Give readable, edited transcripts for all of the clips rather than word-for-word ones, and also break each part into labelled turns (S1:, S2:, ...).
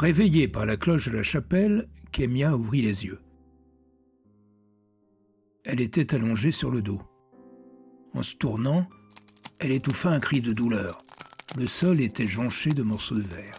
S1: Réveillée par la cloche de la chapelle, Kémia ouvrit les yeux. Elle était allongée sur le dos. En se tournant, elle étouffa un cri de douleur. Le sol était jonché de morceaux de verre.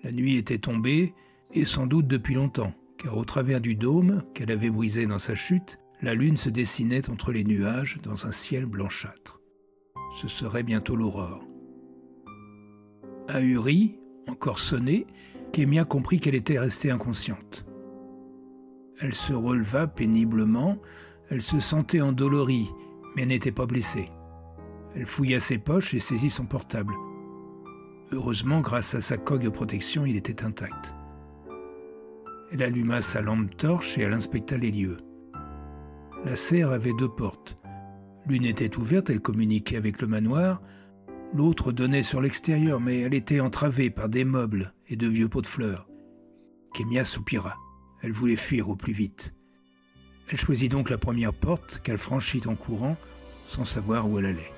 S1: La nuit était tombée, et sans doute depuis longtemps, car au travers du dôme qu'elle avait brisé dans sa chute, la lune se dessinait entre les nuages dans un ciel blanchâtre. Ce serait bientôt l'aurore. Ahurie, encore sonnée, Kémia comprit qu'elle était restée inconsciente. Elle se releva péniblement, elle se sentait endolorie, mais n'était pas blessée. Elle fouilla ses poches et saisit son portable. Heureusement, grâce à sa coque de protection, il était intact. Elle alluma sa lampe torche et elle inspecta les lieux. La serre avait 2 portes. L'une était ouverte, elle communiquait avec le manoir. L'autre donnait sur l'extérieur, mais elle était entravée par des meubles et de vieux pots de fleurs. Kémia soupira. Elle voulait fuir au plus vite. Elle choisit donc la première porte qu'elle franchit en courant, sans savoir où elle allait.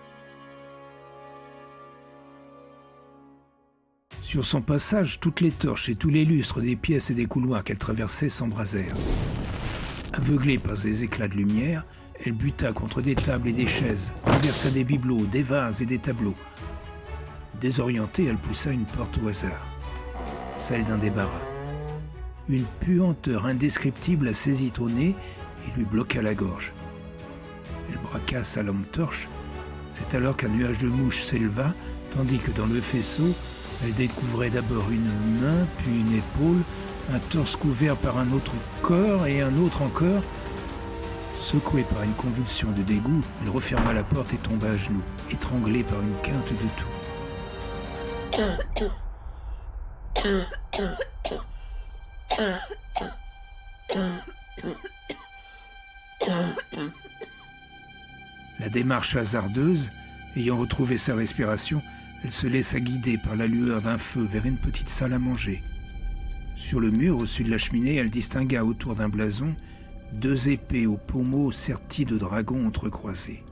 S1: Sur son passage, toutes les torches et tous les lustres des pièces et des couloirs qu'elle traversait s'embrasèrent. Aveuglée par ces éclats de lumière, elle buta contre des tables et des chaises, renversa des bibelots, des vases et des tableaux. Désorientée, elle poussa une porte au hasard, celle d'un débarras. Une puanteur indescriptible la saisit au nez et lui bloqua la gorge. Elle braqua sa lampe torche. C'est alors qu'un nuage de mouches s'éleva, tandis que dans le faisceau, elle découvrait d'abord une main, puis une épaule, un torse couvert par un autre corps et un autre encore. Secouée par une convulsion de dégoût, elle referma la porte et tomba à genoux, étranglée par une quinte de toux. La démarche hasardeuse, ayant retrouvé sa respiration, elle se laissa guider par la lueur d'un feu vers une petite salle à manger. Sur le mur, au-dessus de la cheminée, elle distingua autour d'un blason 2 épées aux pommeaux sertis de dragons entrecroisés.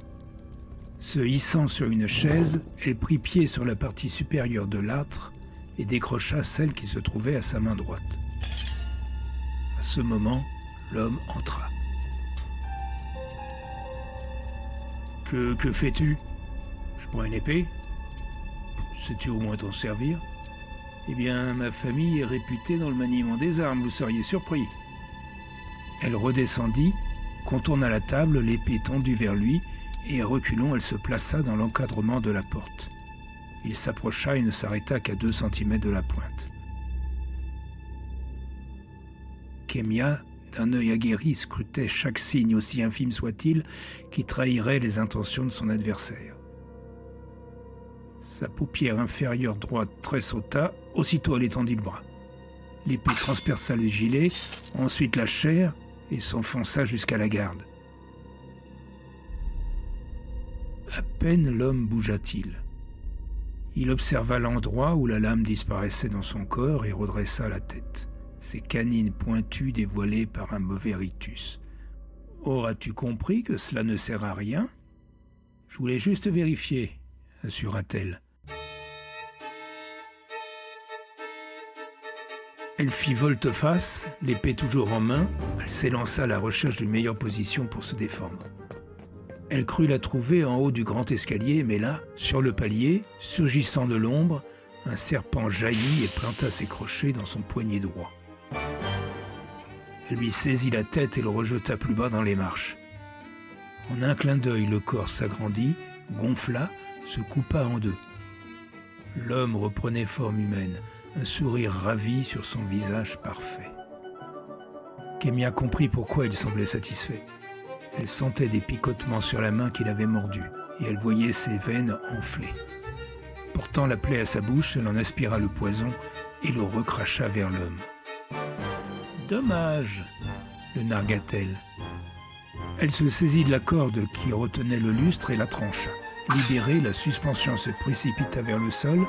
S1: Se hissant sur une chaise, elle prit pied sur la partie supérieure de l'âtre et décrocha celle qui se trouvait à sa main droite. À ce moment, l'homme entra. « Que fais-tu ? Je prends une épée ? Sais-tu au moins t'en servir ? Eh bien, ma famille est réputée dans le maniement des armes, vous seriez surpris. » Elle redescendit, contourna la table, l'épée tendue vers lui, et reculant, elle se plaça dans l'encadrement de la porte. Il s'approcha et ne s'arrêta qu'à 2 centimètres de la pointe. Kémia, d'un œil aguerri, scrutait chaque signe, aussi infime soit-il, qui trahirait les intentions de son adversaire. Sa paupière inférieure droite tressauta, aussitôt elle étendit le bras. L'épée transperça le gilet, ensuite la chair, et s'enfonça jusqu'à la garde. À peine l'homme bougea-t-il. Il observa l'endroit où la lame disparaissait dans son corps et redressa la tête, ses canines pointues dévoilées par un mauvais rictus. « Auras-tu compris que cela ne sert à rien ? Je voulais juste vérifier, » assura-t-elle. Elle fit volte-face, l'épée toujours en main, elle s'élança à la recherche d'une meilleure position pour se défendre. Elle crut la trouver en haut du grand escalier, mais là, sur le palier, surgissant de l'ombre, un serpent jaillit et planta ses crochets dans son poignet droit. Elle lui saisit la tête et le rejeta plus bas dans les marches. En un clin d'œil, le corps s'agrandit, gonfla, se coupa en 2. L'homme reprenait forme humaine, un sourire ravi sur son visage parfait. Kémia comprit pourquoi il semblait satisfait. Elle sentait des picotements sur la main qu'il avait mordue, et elle voyait ses veines enflées. Portant la plaie à sa bouche, elle en aspira le poison et le recracha vers l'homme. « Dommage !» le nargua-t-elle. Elle se saisit de la corde qui retenait le lustre et la trancha. Libérée, la suspension se précipita vers le sol,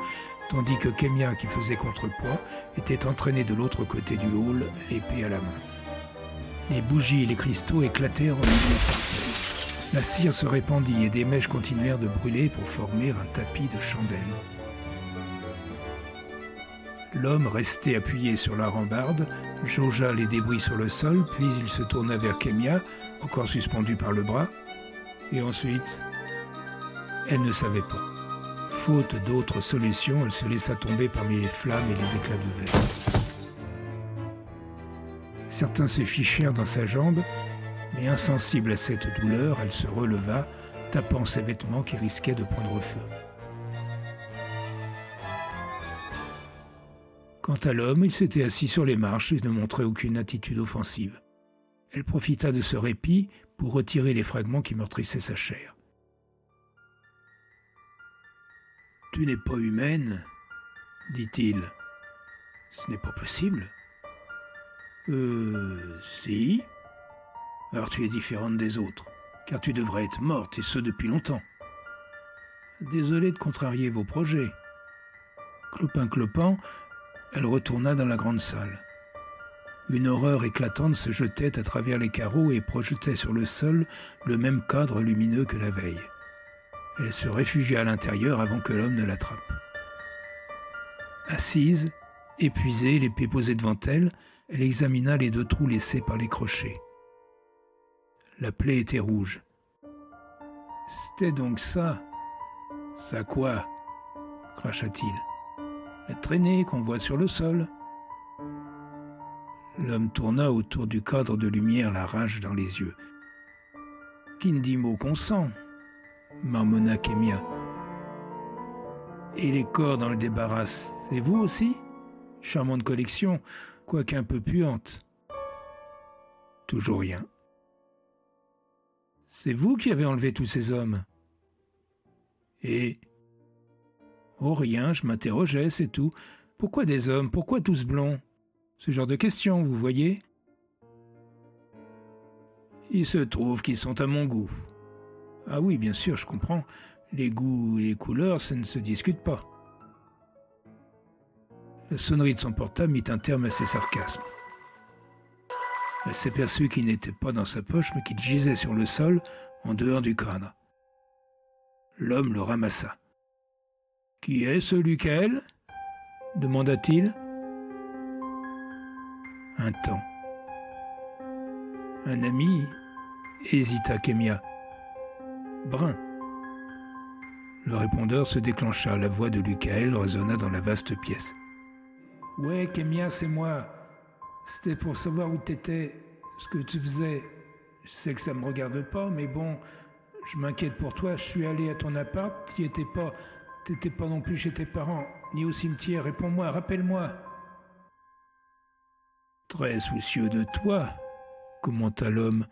S1: tandis que Kémia, qui faisait contrepoids, était entraînée de l'autre côté du hall, l'épée à la main. Les bougies et les cristaux éclatèrent au milieu de celle. La cire se répandit et des mèches continuèrent de brûler pour former un tapis de chandelles. L'homme, resté appuyé sur la rambarde, jaugea les débris sur le sol, puis il se tourna vers Kémia, encore suspendue par le bras. Et ensuite, elle ne savait pas. Faute d'autre solution, elle se laissa tomber parmi les flammes et les éclats de verre. Certains se fichèrent dans sa jambe, mais insensible à cette douleur, elle se releva, tapant ses vêtements qui risquaient de prendre feu. Quant à l'homme, il s'était assis sur les marches et ne montrait aucune attitude offensive. Elle profita de ce répit pour retirer les fragments qui meurtrissaient sa chair. « Tu n'es pas humaine, dit-il. Ce n'est pas possible. Si. Alors tu es différente des autres, car tu devrais être morte, et ce depuis longtemps. Désolé de contrarier vos projets. » Clopin-clopant, elle retourna dans la grande salle. Une horreur éclatante se jetait à travers les carreaux et projetait sur le sol le même cadre lumineux que la veille. Elle se réfugia à l'intérieur avant que l'homme ne l'attrape. Assise, épuisée, l'épée posée devant elle, elle examina les 2 trous laissés par les crochets. La plaie était rouge. C'était donc ça. Ça quoi? Cracha-t-il. La traînée qu'on voit sur le sol. L'homme tourna autour du cadre de lumière, la rage dans les yeux. Qui ne dit mot consent, marmonna Kémia. Et les corps dans le débarras, c'est vous aussi? Charmante collection, quoique un peu puante. Toujours rien. C'est vous qui avez enlevé tous ces hommes? Et... Oh rien, je m'interrogeais, c'est tout. Pourquoi des hommes? Pourquoi tous blonds? Ce genre de questions, vous voyez? Il se trouve qu'ils sont à mon goût. Ah oui, bien sûr, je comprends. Les goûts et les couleurs, ça ne se discute pas. La sonnerie de son portable mit un terme à ses sarcasmes. Elle s'aperçut qu'il n'était pas dans sa poche, mais qu'il gisait sur le sol, en dehors du cadre. L'homme le ramassa. « Qui est ce Lucaël ?» demanda-t-il. Un temps. Un ami, hésita Kémia. Brun. Le répondeur se déclencha. La voix de Lucaël résonna dans la vaste pièce. Ouais, Kémia, c'est moi. C'était pour savoir où t'étais, ce que tu faisais. Je sais que ça me regarde pas, mais bon, je m'inquiète pour toi. Je suis allé à ton appart, t'y étais pas. T'étais pas non plus chez tes parents, ni au cimetière. Réponds-moi, rappelle-moi. Très soucieux de toi, commenta l'homme.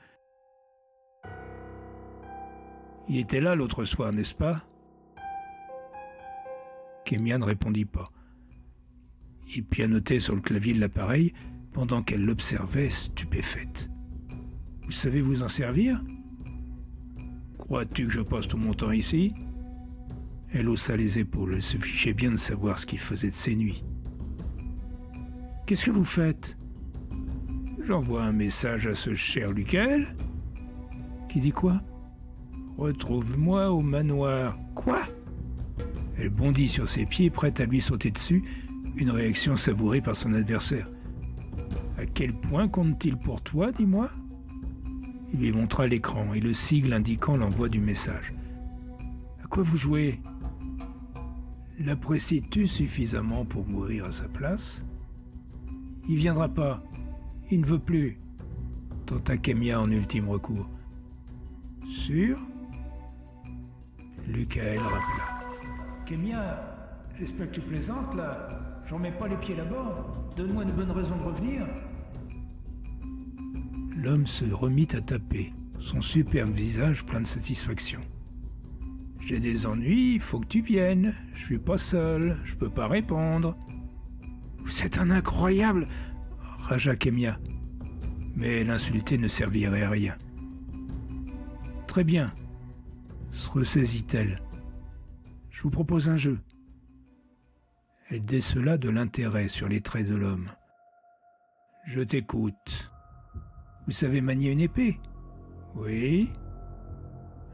S1: Il était là l'autre soir, n'est-ce pas? Kémia ne répondit pas. Il pianotait sur le clavier de l'appareil pendant qu'elle l'observait stupéfaite. « Vous savez vous en servir? Crois-tu que je passe tout mon temps ici ?» Elle haussa les épaules, elle se fichait bien de savoir ce qu'il faisait de ses nuits. « Qu'est-ce que vous faites ?»« J'envoie un message à ce cher Lucaël. »« Qui dit quoi ?»« Retrouve-moi au manoir. »« Quoi ?» Elle bondit sur ses pieds, prête à lui sauter dessus, une réaction savourée par son adversaire. « À quel point compte-t-il pour toi, dis-moi » Il lui montra l'écran et le sigle indiquant l'envoi du message. « À quoi vous jouez ?»« L'apprécies-tu suffisamment pour mourir à sa place ?»« Il viendra pas. Il ne veut plus. » tenta Kémia en ultime recours. « Sûr ?» Lucaël rappela. « Kémia, j'espère que tu plaisantes, là. J'en mets pas les pieds là-bas. Donne-moi une bonne raison de revenir. » L'homme se remit à taper, son superbe visage plein de satisfaction. « J'ai des ennuis, il faut que tu viennes. Je suis pas seul, je peux pas répondre. »« Vous êtes un incroyable !» ragea Kémia. Mais l'insulter ne servirait à rien. « Très bien, » se ressaisit-elle. « Je vous propose un jeu. » Elle décela de l'intérêt sur les traits de l'homme. « Je t'écoute. Vous savez manier une épée? » ?»« Oui. »«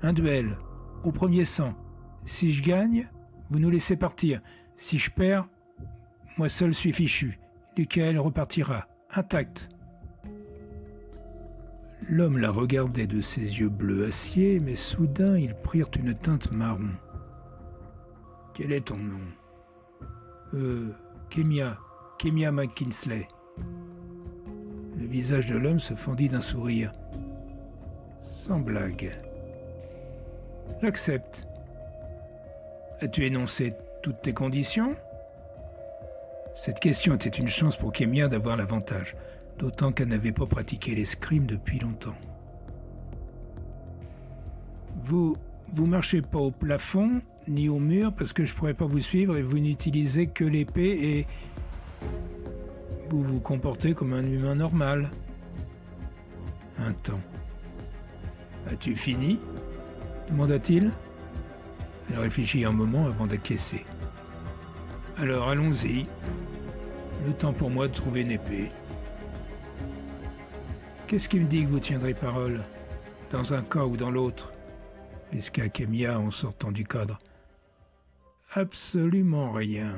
S1: Un duel, au premier sang. Si je gagne, vous nous laissez partir. Si je perds, moi seul suis fichu. Michael repartira, intact. » L'homme la regardait de ses yeux bleus acier, mais soudain ils prirent une teinte marron. « Quel est ton nom ?»« Kemia McKinsley. » Le visage de l'homme se fendit d'un sourire. « Sans blague. J'accepte. As-tu énoncé toutes tes conditions ?» Cette question était une chance pour Kemia d'avoir l'avantage, d'autant qu'elle n'avait pas pratiqué l'escrime depuis longtemps. « Vous marchez pas au plafond, ni au mur, parce que je pourrais pas vous suivre, et vous n'utilisez que l'épée, et vous vous comportez comme un humain normal. » Un temps. « As-tu fini ?» demanda-t-il. Elle réfléchit un moment avant d'acquiescer. « Alors allons-y. Le temps pour moi de trouver une épée. » « Qu'est-ce qui me dit que vous tiendrez parole, dans un cas ou dans l'autre ?» esqua Kemia en sortant du cadre. « Absolument rien. »